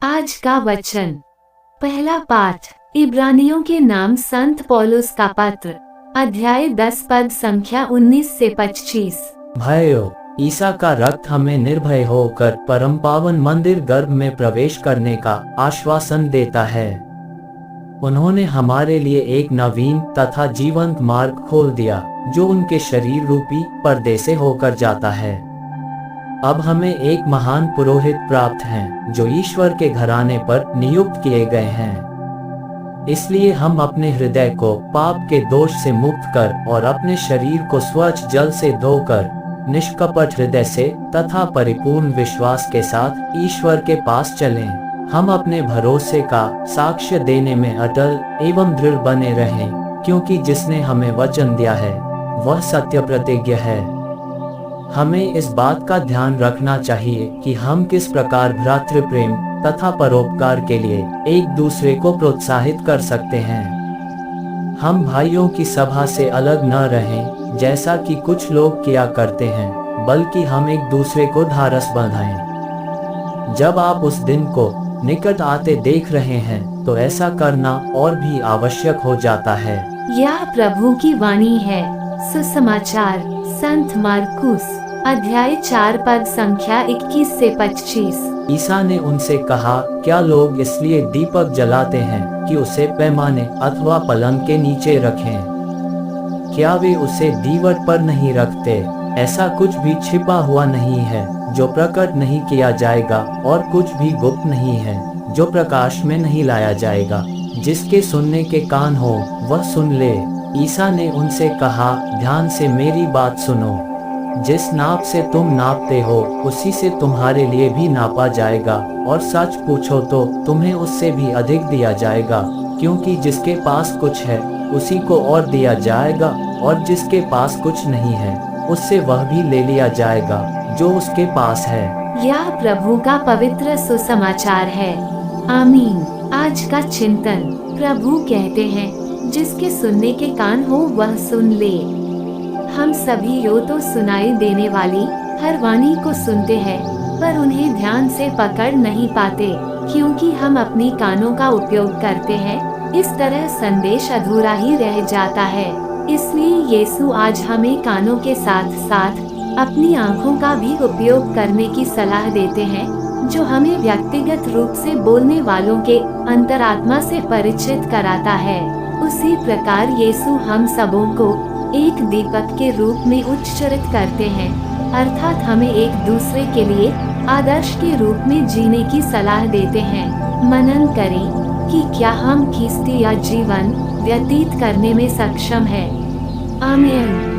आज का वचन। पहला पाठ इब्रानियों के नाम संत पौलुस का पत्र, अध्याय 10 पद संख्या 19 से 25। भाइयों, ईसा का रक्त हमें निर्भय होकर परम पावन मंदिर गर्भ में प्रवेश करने का आश्वासन देता है। उन्होंने हमारे लिए एक नवीन तथा जीवंत मार्ग खोल दिया जो उनके शरीर रूपी पर्दे से होकर जाता है। अब हमें एक महान पुरोहित प्राप्त हैं जो ईश्वर के घराने पर नियुक्त किए गए हैं। इसलिए हम अपने हृदय को पाप के दोष से मुक्त कर और अपने शरीर को स्वच्छ जल से धोकर निष्कपट हृदय से तथा परिपूर्ण विश्वास के साथ ईश्वर के पास चलें। हम अपने भरोसे का साक्ष्य देने में अटल एवं दृढ़ बने रहें, क्योंकि जिसने हमें वचन दिया है वह सत्य प्रतिज्ञ है। हमें इस बात का ध्यान रखना चाहिए कि हम किस प्रकार भ्रातृ प्रेम तथा परोपकार के लिए एक दूसरे को प्रोत्साहित कर सकते हैं। हम भाइयों की सभा से अलग न रहें जैसा कि कुछ लोग किया करते हैं, बल्कि हम एक दूसरे को ढाढ़स बंधाएं। जब आप उस दिन को निकट आते देख रहे हैं तो ऐसा करना और भी आवश्यक हो जाता है। यह प्रभु की वाणी है। सुसमाचार संत मार्कुस, अध्याय 4 पद संख्या 21 से 25। ईसा ने उनसे कहा, क्या लोग इसलिए दीपक जलाते हैं कि उसे पैमाने अथवा पलंग के नीचे रखें? क्या वे उसे दीवट पर नहीं रखते? ऐसा कुछ भी छिपा हुआ नहीं है जो प्रकट नहीं किया जाएगा, और कुछ भी गुप्त नहीं है जो प्रकाश में नहीं लाया जाएगा। जिसके सुनने के कान हो वह सुन ले। ईसा ने उनसे कहा, ध्यान से मेरी बात सुनो। जिस नाप से तुम नापते हो उसी से तुम्हारे लिए भी नापा जाएगा, और सच पूछो तो तुम्हें उससे भी अधिक दिया जाएगा। क्योंकि जिसके पास कुछ है उसी को और दिया जाएगा, और जिसके पास कुछ नहीं है उससे वह भी ले लिया जाएगा जो उसके पास है। यह प्रभु का पवित्र सुसमाचार है। आमीन। आज का चिंतन। प्रभु कहते हैं, जिसके सुनने के कान हो वह सुन ले। हम सभी यो तो सुनाई देने वाली हर वाणी को सुनते हैं, पर उन्हें ध्यान से पकड़ नहीं पाते, क्योंकि हम अपनी कानों का उपयोग करते हैं। इस तरह संदेश अधूरा ही रह जाता है। इसलिए यीशु आज हमें कानों के साथ साथ अपनी आँखों का भी उपयोग करने की सलाह देते हैं, जो हमें व्यक्तिगत रूप से बोलने वालों के अंतरात्मा से परिचित कराता है। उसी प्रकार यीशु हम सबों को एक दीपक के रूप में उच्चरित करते हैं, अर्थात हमें एक दूसरे के लिए आदर्श के रूप में जीने की सलाह देते हैं। मनन करें कि क्या हम ख्रिस्तीय जीवन व्यतीत करने में सक्षम हैं। आमीन।